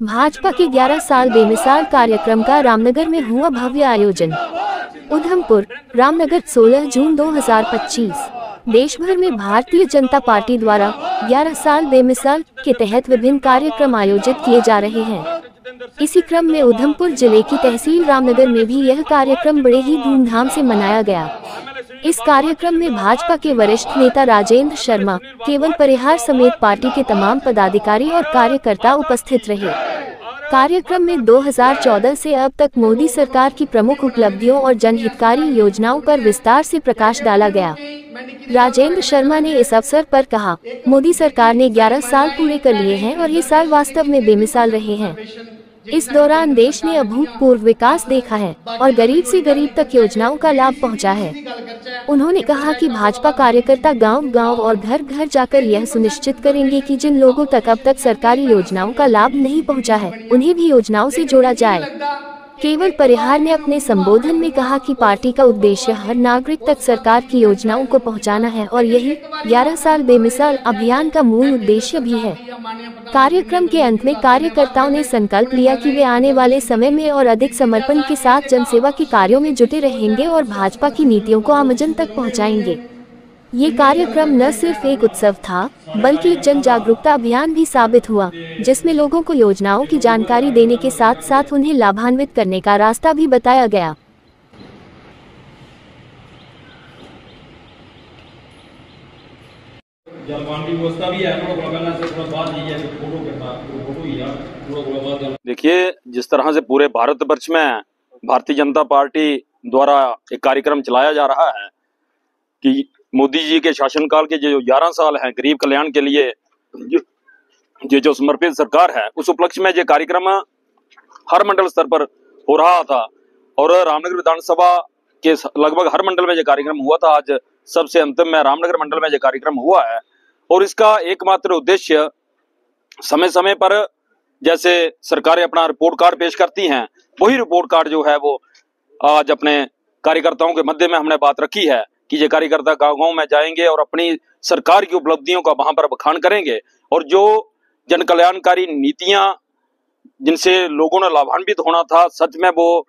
भाजपा के 11 साल बेमिसाल कार्यक्रम का रामनगर में हुआ भव्य आयोजन। उधमपुर, रामनगर 16 जून 2025। देश भर में भारतीय जनता पार्टी द्वारा 11 साल बेमिसाल के तहत विभिन्न कार्यक्रम आयोजित किए जा रहे हैं। इसी क्रम में उधमपुर जिले की तहसील रामनगर में भी यह कार्यक्रम बड़े ही धूमधाम से मनाया गया। इस कार्यक्रम में भाजपा के वरिष्ठ नेता राजेंद्र शर्मा, केवल परिहार समेत पार्टी के तमाम पदाधिकारी और कार्यकर्ता उपस्थित रहे। कार्यक्रम में 2014 से अब तक मोदी सरकार की प्रमुख उपलब्धियों और जनहितकारी योजनाओं पर विस्तार से प्रकाश डाला गया। राजेंद्र शर्मा ने इस अवसर पर कहा, मोदी सरकार ने 11 साल पूरे कर लिए हैं और ये साल वास्तव में बेमिसाल रहे हैं। इस दौरान देश ने अभूतपूर्व विकास देखा है और गरीब से गरीब तक योजनाओं का लाभ पहुंचा है। उन्होंने कहा कि भाजपा कार्यकर्ता गांव-गांव और घर घर जाकर यह सुनिश्चित करेंगे कि जिन लोगों तक अब तक सरकारी योजनाओं का लाभ नहीं पहुंचा है, उन्हें भी योजनाओं से जोड़ा जाए। केवल परिहार ने अपने संबोधन में कहा कि पार्टी का उद्देश्य हर नागरिक तक सरकार की योजनाओं को पहुंचाना है और यही 11 साल बेमिसाल अभियान का मूल उद्देश्य भी है। कार्यक्रम के अंत में कार्यकर्ताओं ने संकल्प लिया कि वे आने वाले समय में और अधिक समर्पण के साथ जनसेवा के कार्यों में जुटे रहेंगे और भाजपा की नीतियों को आमजन तक पहुंचाएंगे। ये कार्यक्रम न सिर्फ एक उत्सव था, बल्कि एक जन जागरूकता अभियान भी साबित हुआ, जिसमें लोगों को योजनाओं की जानकारी देने के साथ साथ उन्हें लाभान्वित करने का रास्ता भी बताया गया। देखिए, जिस तरह से पूरे भारतवर्ष में भारतीय जनता पार्टी द्वारा एक कार्यक्रम चलाया जा रहा है कि मोदी जी के शासनकाल के जो 11 साल हैं गरीब कल्याण के लिए जो समर्पित सरकार है, उस उपलक्ष्य में ये कार्यक्रम हर मंडल स्तर पर हो रहा था और रामनगर विधानसभा के लगभग हर मंडल में ये कार्यक्रम हुआ था। आज सबसे अंतिम में रामनगर मंडल में ये कार्यक्रम हुआ है और इसका एकमात्र उद्देश्य समय समय पर जैसे सरकारें अपना रिपोर्ट कार्ड पेश करती हैं, वही रिपोर्ट कार्ड जो है वो आज अपने कार्यकर्ताओं के मध्य में हमने बात रखी है कि ये कार्यकर्ता गांव-गांव में जाएंगे और अपनी सरकार की उपलब्धियों का वहां पर बखान करेंगे और जो जन कल्याणकारी नीतियां जिनसे लोगों ने लाभान्वित होना था, सच में वो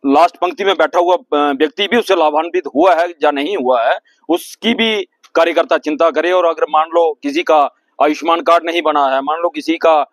लास्ट पंक्ति में बैठा हुआ व्यक्ति भी उससे लाभान्वित हुआ है या नहीं हुआ है, उसकी भी कार्यकर्ता चिंता करे। और अगर मान लो किसी का आयुष्मान कार्ड नहीं बना है, मान लो किसी का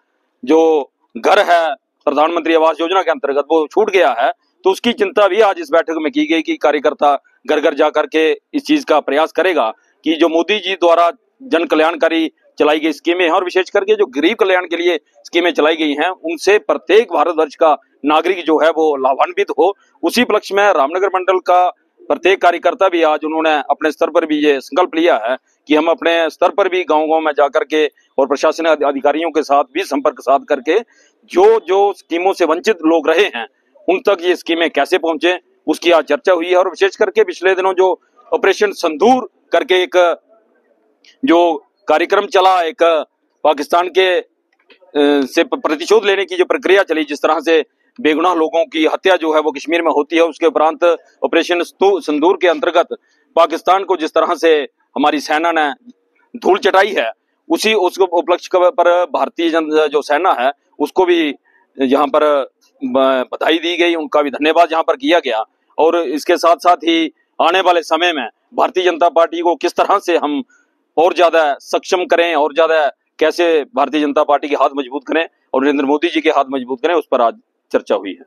जो घर है प्रधानमंत्री आवास योजना के अंतर्गत वो छूट गया है, तो उसकी चिंता भी आज इस बैठक में की गई कि कार्यकर्ता घर घर जाकर के इस चीज का प्रयास करेगा कि जो मोदी जी द्वारा जन कल्याणकारी चलाई गई स्कीमें हैं और विशेष करके जो गरीब कल्याण के लिए स्कीमें चलाई गई हैं, उनसे प्रत्येक भारतवर्ष का नागरिक जो है वो लाभान्वित हो। उसी उपलक्ष्य में रामनगर मंडल का प्रत्येक कार्यकर्ता भी आज उन्होंने अपने स्तर पर भी ये संकल्प लिया है कि हम अपने स्तर पर भी गाँव-गाँव में जाकर के और प्रशासनिक अधिकारियों के साथ भी संपर्क साध करके जो स्कीमों से वंचित लोग रहे हैं उन तक ये स्कीमें कैसे पहुंचे, उसकी आज चर्चा हुई है। और विशेष करके पिछले दिनों जो ऑपरेशन संदूर करके एक जो कार्यक्रम चला, एक पाकिस्तान के से प्रतिशोध लेने की जो प्रक्रिया चली, जिस तरह से बेगुनाह लोगों की हत्या जो है वो कश्मीर में होती है, उसके उपरांत ऑपरेशन संदूर के अंतर्गत पाकिस्तान को जिस तरह से हमारी सेना ने धूल चटाई है, उस उपलक्ष्य पर भारतीय जो सेना है उसको भी यहाँ पर बधाई दी गई, उनका भी धन्यवाद यहाँ पर किया गया। और इसके साथ साथ ही आने वाले समय में भारतीय जनता पार्टी को किस तरह से हम और ज्यादा सक्षम करें और ज्यादा कैसे भारतीय जनता पार्टी के हाथ मजबूत करें और नरेंद्र मोदी जी के हाथ मजबूत करें, उस पर आज चर्चा हुई है।